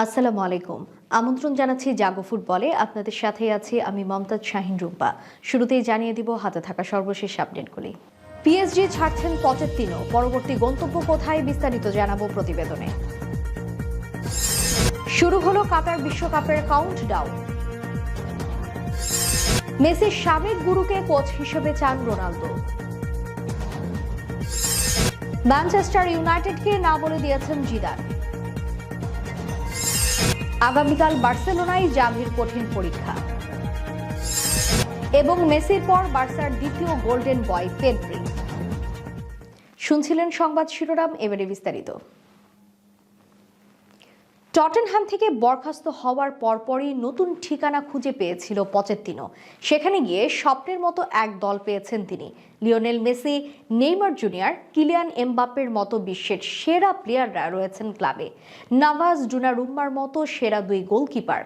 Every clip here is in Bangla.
আসসালামু আলাইকুম। আমন্ত্রণ জানাচ্ছি জাগো ফুটবলে। আপনাদের সাথে আছি আমি মমতাজ শাহিন রুম্পা। শুরুতেই জানিয়ে দিব হাতে থাকা সর্বশেষ আপডেটগুলি। পিএসজি ছাড়ছেন পচেত্তিনো, পরবর্তী গন্তব্য কোথায় বিস্তারিত জানাবো প্রতিবেদনে। শুরু হলো কাতার বিশ্বকাপের কাউন্টডাউন। মেসির সাবেক গুরুকে কোচ হিসেবে চান রোনালদো। ম্যানচেস্টার ইউনাইটেডকে না বলে দিয়েছেন জিদান। আগামীকাল বার্সেলোনায় জাভির কঠিন পরীক্ষা। এবং মেসির পর বার্সার দ্বিতীয় গোল্ডেন বয় পেদ্রি। শুনছিলেন সংবাদ শিরোনাম, এবারে বিস্তারিত। টটেনহ্যাম থেকে বরখাস্ত হওয়ার পরপরই নতুন ঠিকানা খুঁজে পেয়েছিল পচেত্তিনো। সেখানে গিয়ে স্বপ্নের মতো এক দল পেয়েছেন তিনি। Lionel Messi, Neymar junior, Kylian এমবাপ্পের মতো বিশ্বের সেরা প্লেয়াররা রয়েছেন ক্লাবে। নাভাস, ডোনারুম্মার মতো সেরা দুই গোলকিপার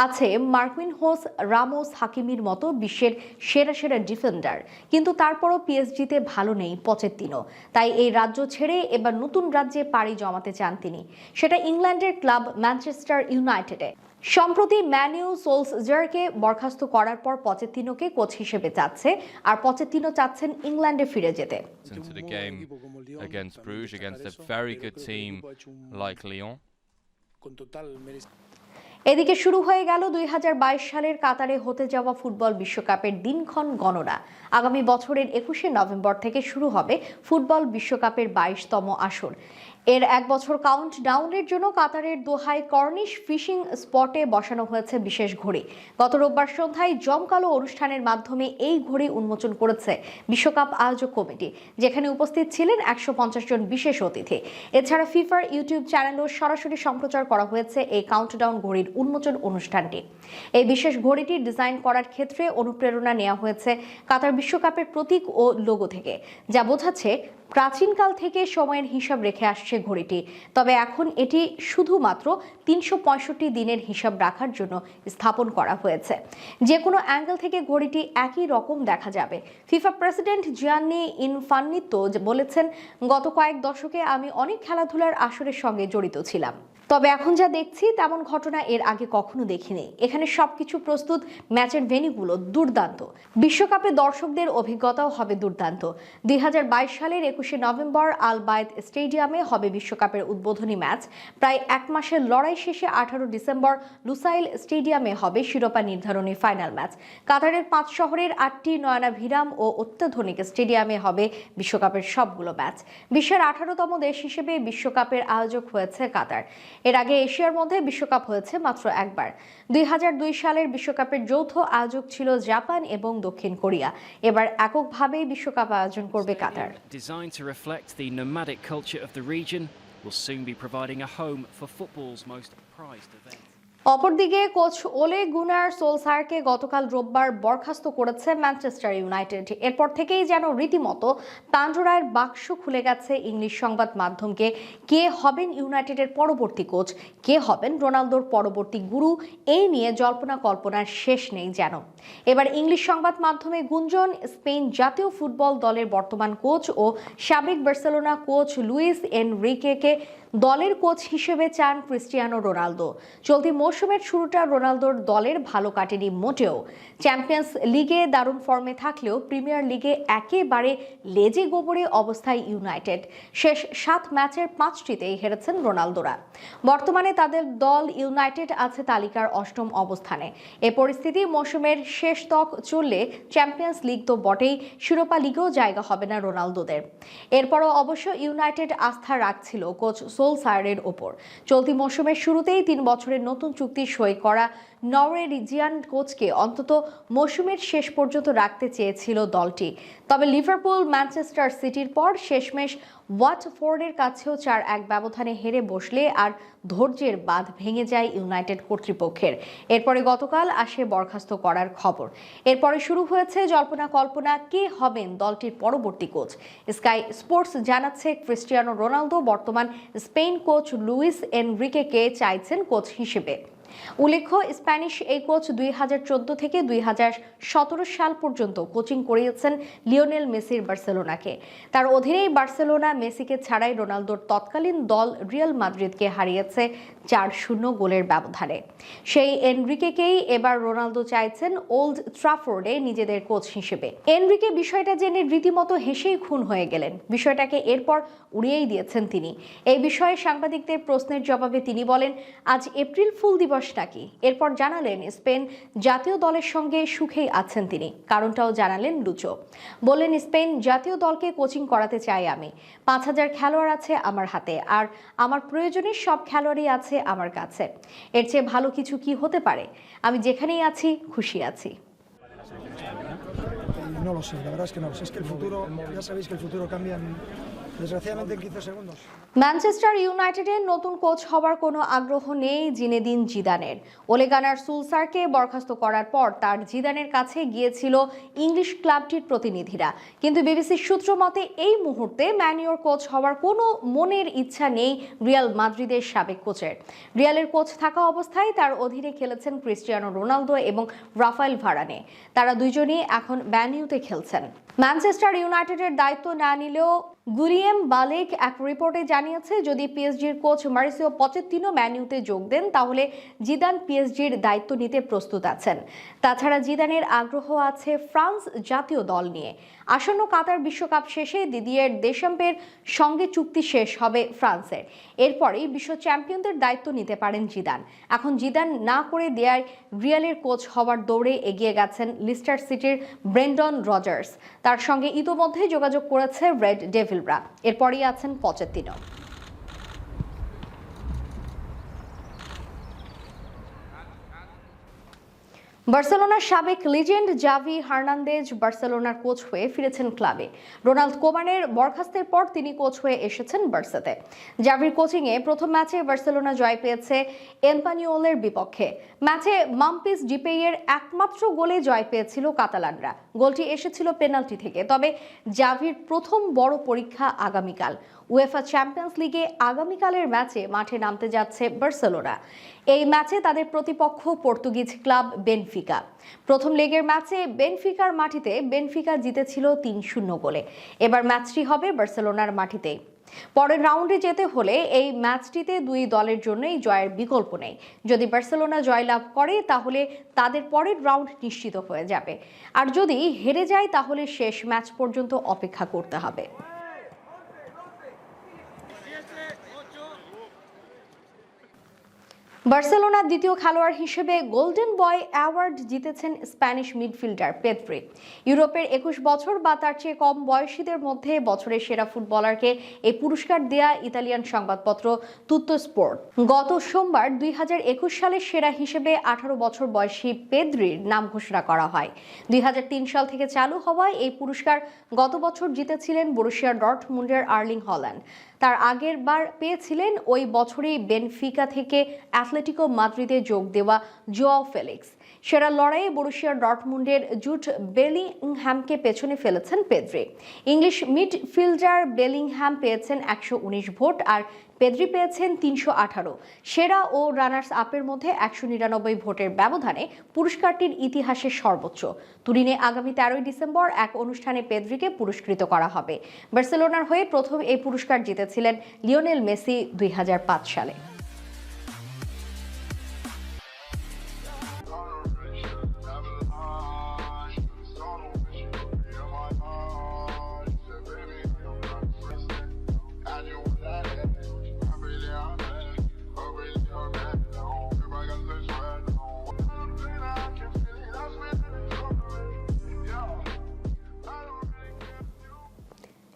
আছে। মার্কুইনহোস, রামোস, হাকিমির মতো বিশ্বের সেরা সেরা ডিফেন্ডার। কিন্তু তারপরও পিএসজিতে ভালো নেই পচেত্তিনো। তাই এই রাজ্য ছেড়ে এবার নতুন রাজ্যে পাড়ি জমাতে চান তিনি, সেটা ইংল্যান্ডের ক্লাব ম্যানচেস্টার ইউনাইটেডে। সম্প্রতি ম্যানিউ সোলসজারকে বরখাস্ত করার পর পচেত্তিনোকে কোচ হিসেবে চাচ্ছে, আর পচেত্তিনো চাচ্ছেন ইংল্যান্ডে ফিরে যেতে। এদিকে শুরু হয়ে গেল 2022 সালের কাতারে হতে যাওয়া ফুটবল বিশ্বকাপের দিনক্ষণ গণনা। আগামী বছরের 21শে নভেম্বর থেকে শুরু হবে ফুটবল বিশ্বকাপের 22তম আসর। এর এক বছর কাউন্ট ডাউনের জন্য কাতারের দোহায় কর্নিশ ফিশিং স্পটে বসানো হয়েছে বিশেষ ঘড়ি। গত রোববার সন্ধ্যায় জমকালো অনুষ্ঠানের মাধ্যমে এই ঘড়ি উন্মোচন করেছে বিশ্বকাপ আয়োজক কমিটি, যেখানে উপস্থিত ছিলেন 150 জন বিশেষ অতিথি। এছাড়া ফিফার ইউটিউব চ্যানেলও সরাসরি সম্প্রচার করা হয়েছে এই কাউন্টডাউন ঘড়ির উন্মোচন অনুষ্ঠানটি। এই বিশেষ ঘড়িটি ডিজাইন করার ক্ষেত্রে অনুপ্রেরণা নেওয়া হয়েছে কাতার বিশ্বকাপের প্রতীক ও লোগো থেকে, যা বোঝাচ্ছে প্রাচীনকাল থেকে সময়ের হিসাব রেখে আসছে ঘড়িটি। তবে এখন এটি শুধুমাত্র 365 দিনের হিসাব রাখার জন্য স্থাপন করা হয়েছে। যে কোনো অ্যাঙ্গেল থেকে ঘড়িটি একই রকম দেখা যাবে। ফিফা প্রেসিডেন্ট জিয়ান্নি ইনফান্তিনো বলেছেন, গত কয়েক দশকে আমি অনেক খেলাধুলার আসরের সঙ্গে জড়িত ছিলাম, তবে এখন যা দেখছি তেমন ঘটনা এর আগে কখনো দেখিনি। এখানে সবকিছু প্রস্তুত, ম্যাচের ভেন্যুগুলো দুর্দান্ত, বিশ্বকাপে দর্শকদের অভিজ্ঞতাও হবে দুর্দান্ত। 2022 সালের 21শে নভেম্বর আল বায়েত স্টেডিয়ামে হবে বিশ্বকাপের উদ্বোধনী ম্যাচ। প্রায় এক মাসের লড়াই শেষে 18 ডিসেম্বর লুসাইল স্টেডিয়ামে হবে শিরোপা নির্ধারণী ফাইনাল ম্যাচ। কাতারের 5 শহরের 8টি নয়নাভিরাম ও অত্যাধুনিক স্টেডিয়ামে হবে বিশ্বকাপের সবগুলো ম্যাচ। বিশ্বের 18তম দেশ হিসেবে বিশ্বকাপের আয়োজক হয়েছে কাতার। এর আগে এশিয়ার মধ্যে বিশ্বকাপ হয়েছে মাত্র একবার। 2002 সালের বিশ্বকাপের যৌথ আয়োজক ছিল জাপান এবং দক্ষিণ কোরিয়া। এবার এককভাবেই বিশ্বকাপ আয়োজন করবে কাতার। Designed to reflect the nomadic culture of the region, will soon be providing a home for football's most prized event. অপরদিকে কোচ ওলে গুনার সোলসারকে গতকাল রোববার বরখাস্ত করেছে ম্যানচেস্টার ইউনাইটেড। এরপর থেকেই যেন রীতিমতো পান্ডোরার বাক্স খুলে গেছে ইংলিশ সংবাদ মাধ্যমকে। কে হবেন ইউনাইটেডের পরবর্তী কোচ, কে হবেন রোনালদোর পরবর্তী গুরু, এই নিয়ে জল্পনা কল্পনার শেষ নেই যেন। এবার ইংলিশ সংবাদ মাধ্যমে গুঞ্জন, স্পেন জাতীয় ফুটবল দলের বর্তমান কোচ ও সাবেক বার্সেলোনা কোচ লুইস এনরিকেকে দলের কোচ হিসেবে চান ক্রিস্টিয়ানো রোনালদো। চলতি মৌসুমের শুরুটা রোনালদোর দলের ভালো কাটেনি মোটেও। চ্যাম্পিয়ন্স লিগে দারুণ ফর্মে থাকলেও প্রিমিয়ার লিগে একেবারে লেজে গোবরে অবস্থায় ইউনাইটেড। শেষ 7 ম্যাচের 5টিতেই হেরেছেন রোনালদোরা। বর্তমানে তাদের দল ইউনাইটেড আছে তালিকার 8ম অবস্থানে। এ পরিস্থিতি মৌসুমের শেষ তক চললে চ্যাম্পিয়ন্স লিগ তো বটেই, শিরোপা লিগেও জায়গা হবে না রোনালদোদের। এরপরও অবশ্য ইউনাইটেড আস্থা রাখছিল কোচ সোলসারের ওপর। চলতি মৌসুমের শুরুতেই 3 বছরের নতুন চুক্তি সই করা নরওয়েজিয়ান কোচকে অন্তত মৌসুমের শেষ পর্যন্ত রাখতে চেয়েছিল দলটি। তবে লিভারপুল, ম্যানচেস্টার সিটির পর শেষমেশ ওয়াটফোর্ডের কাছেও 4-1 ব্যবধানে হেরে বসলে আর ধৈর্যের বাঁধ ভেঙে যায় ইউনাইটেড কর্তৃপক্ষের। এরপরে গতকাল আসে বরখাস্ত করার খবর। এরপরে শুরু হয়েছে জল্পনা কল্পনা, কে হবেন দলটির পরবর্তী কোচ। স্কাই স্পোর্টস জানাচ্ছে, ক্রিস্টিয়ানো রোনালদো বর্তমান স্পেন কোচ লুইস এনরিকেকে চাইছেন কোচ হিসেবে। উল্লেখ্য, স্প্যানিশ এই কোচ 2014 থেকে 2017 সাল পর্যন্ত কোচিং করিয়েছেন লিওনেল মেসির বার্সেলোনাকে। তার অধীনেই বার্সেলোনা মেসিকে ছাড়াই রোনালদোর তৎকালীন দল রিয়াল মাদ্রিদকে হারিয়েছে 4-0 গোলের ব্যবধানে। সেই এনরিকেকেই এবার রোনালদো চাইছেন ওল্ড ট্রাফোর্ডে নিজেদের কোচ হিসেবে। এনরিকে বিষয়টা জেনে রীতিমতো হেসেই খুন হয়ে গেলেন। বিষয়টাকে এরপর উড়িয়েই দিয়েছেন তিনি। এই বিষয়ে সাংবাদিকদের প্রশ্নের জবাবে তিনি বলেন, আজ এপ্রিল ফুল দিবস নাকি? এরপর জানালেন স্পেন জাতীয় দলের সঙ্গে সুখেই আছেন তিনি। কারণটাও জানালেন লুচো। বললেন, স্পেন জাতীয় দলকে কোচিং করাতে চাই আমি। 5000 খেলোয়াড় আছে আমার হাতে, আর আমার প্রয়োজনে সব খেলোয়াড়ই আছে আমার কাছে। এর চেয়ে ভালো কিছু কি হতে পারে? আমি যেখানেই আছি খুশি আছি। No lo sé, la verdad es que no lo sé. Es que el futuro, ya sabéis que el futuro cambia desgraciadamente en 15 segundos. Manchester ইউনাইটেডের নতুন কোচ হবার কোনো আগ্রহ নেই জিনেদিন জিদানের। ওলে গানার সুলসারকে বরখাস্ত করার পর তার জিদানের কাছে গিয়েছিল ইংলিশ ক্লাবটির প্রতিনিধিরা। কিন্তু বিবিসির সূত্র মতে এই মুহূর্তে ম্যানিওর কোচ হওয়ার কোনো মনের ইচ্ছা নেই রিয়াল মাদ্রিদের সাবেক কোচের। রিয়ালের কোচ থাকা অবস্থায় তার অধীনে খেলেছেন ক্রিস্টিয়ানো রোনালদো এবং রাফায়েল ভারানে। তারা দুজনই এখন ম্যানিউতে খেলছেন। ম্যানচেস্টার ইউনাইটেডের দায়িত্ব না নিলেও গুরিয়েম বালেক এক রিপোর্টে জানিয়েছে, যদি পিএসজির কোচ মারিসিও পচেত্তিনো ম্যানিউতে যোগ দেন তাহলে জিদান পিএসজির দায়িত্ব নিতে প্রস্তুত আছেন। তাছাড়া জিদানের আগ্রহ আছে ফ্রান্স জাতীয় দল নিয়ে। আসন্ন কাতার বিশ্বকাপ শেষে দিদিয়ের দেশাম্পের সঙ্গে চুক্তি শেষ হবে ফ্রান্সের। এরপরেই বিশ্ব চ্যাম্পিয়নদের দায়িত্ব নিতে পারেন জিদান। এখন জিদান না করে দেয়ায় রিয়ালের কোচ হওয়ার দৌড়ে এগিয়ে গেছেন লিস্টার সিটির ব্রেন্ডন রজার্স। তার সঙ্গে ইতোমধ্যে যোগাযোগ করেছে রেড ডেভিলরা। এরপরই আছেন পচেত্তিনো। বার্সেলোনার সাবেক লিজেন্ড জাভি হার্নান্দেজ বার্সেলোনার কোচ হয়ে ফিরেছেন ক্লাবে। রোনাল্ড কোমানের বরখাস্তের পর তিনি কোচ হয়ে এসেছেন বার্সাতে। জাভির কোচিংয়ে প্রথম ম্যাচে বার্সেলোনা জয় পেয়েছে এসপানিওলের বিপক্ষে। ম্যাচে মাম্পিস ডিপেইয়ের একমাত্র গোলে জয় পেয়েছিল কাতালানরা। গোলটি এসেছিল পেনাল্টি থেকে। তবে জাভির প্রথম বড় পরীক্ষা আগামীকাল। উয়েফা চ্যাম্পিয়ন্স লিগে আগামীকালের ম্যাচে মাঠে নামতে যাচ্ছে বার্সেলোনা। এই ম্যাচে তাদের প্রতিপক্ষ পর্তুগিজ ক্লাব বেনফিকা। প্রথম লেগের ম্যাচে বেনফিকার মাটিতে বেনফিকা জিতেছিল 3-0 গোলে। এবার ম্যাচটি হবে বার্সেলোনার মাটিতে। পরের রাউন্ডে যেতে হলে এই ম্যাচটিতে দুই দলের জন্যই জয়ের বিকল্প নেই। যদি বার্সেলোনা জয়লাভ করে তাহলে তাদের পরের রাউন্ড নিশ্চিত হয়ে যাবে, আর যদি হেরে যায় তাহলে শেষ ম্যাচ পর্যন্ত অপেক্ষা করতে হবে। বার্সেলোনার দ্বিতীয় খেলোয়াড় হিসেবে গোল্ডেন বয় অ্যাওয়ার্ড জিতেছেন স্প্যানিশ মিডফিল্ডার পেদ্রি। ইউরোপের 21 বছর বা তার চেয়ে কম বয়সীদের মধ্যে বছরের সেরা ফুটবলারকে এই পুরস্কার দেয়া ইতালিয়ান সংবাদপত্র তুত্তো স্পোর্ট। গত সোমবার 2021 সালের সেরা হিসেবে 18 বছর বয়সী পেদ্রির নাম ঘোষণা করা হয়। 2003 সাল থেকে চালু হওয়ায় এই পুরস্কার গত বছর জিতেছিলেন বরুসিয়া ডর্টমুন্ডের আর্লিং হল্যান্ড। তার আগের বার পেয়েছিলেন ওই বছরই বেনফিকা থেকে অ্যাথলেটিকো মাদ্রিদে যোগ দেওয়া জোয়াও ফেলিক্স। সেরা লড়াইয়ে বরুসিয়া ডর্টমুন্ডের জুট বেলিংহ্যামকে পেছনে ফেলেছেন পেদ্রি। ইংলিশ মিডফিল্ডার বেলিংহ্যাম পেয়েছেন 119 ভোট আর পেদ্রি পেয়েছেন 318। সেরা ও রানার্স আপের মধ্যে 199 ভোটের ব্যবধানে পুরস্কারটির ইতিহাসের সর্বোচ্চ। তুরিনে আগামী 13 ডিসেম্বর এক অনুষ্ঠানে পেদ্রিকে পুরস্কৃত করা হবে। বার্সেলোনার হয়ে প্রথম এই পুরস্কার জিতেছিলেন লিওনেল মেসি 2005 সালে।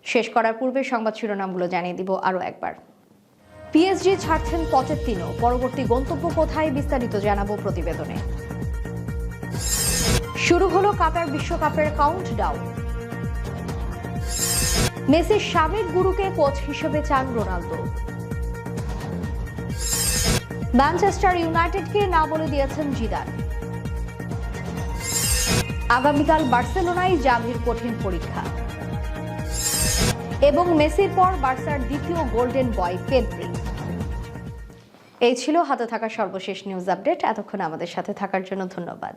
শেষ করার পূর্বে সংবাদ শিরোনামগুলো জানিয়ে দিব আরও একবার। পিএসজি ছাড়ছেন পচেত্তিনো, পরবর্তী গন্তব্য কোথায় বিস্তারিত জানাবো প্রতিবেদনে। শুরু হলো কাতার বিশ্বকাপের কাউন্টডাউন। মেসির সাবেক গুরুকে কোচ হিসেবে চান রোনালদো। ম্যানচেস্টার ইউনাইটেডকে না বলে দিয়েছেন জিদান। আগামীকাল বার্সেলোনায় জাভির কঠিন পরীক্ষা। এবং মেসির পর বার্সার দ্বিতীয় গোল্ডেন বয় পেদ্রি। এই ছিল হাতে থাকা সর্বশেষ নিউজ আপডেট। এতক্ষণ আমাদের সাথে থাকার জন্য ধন্যবাদ।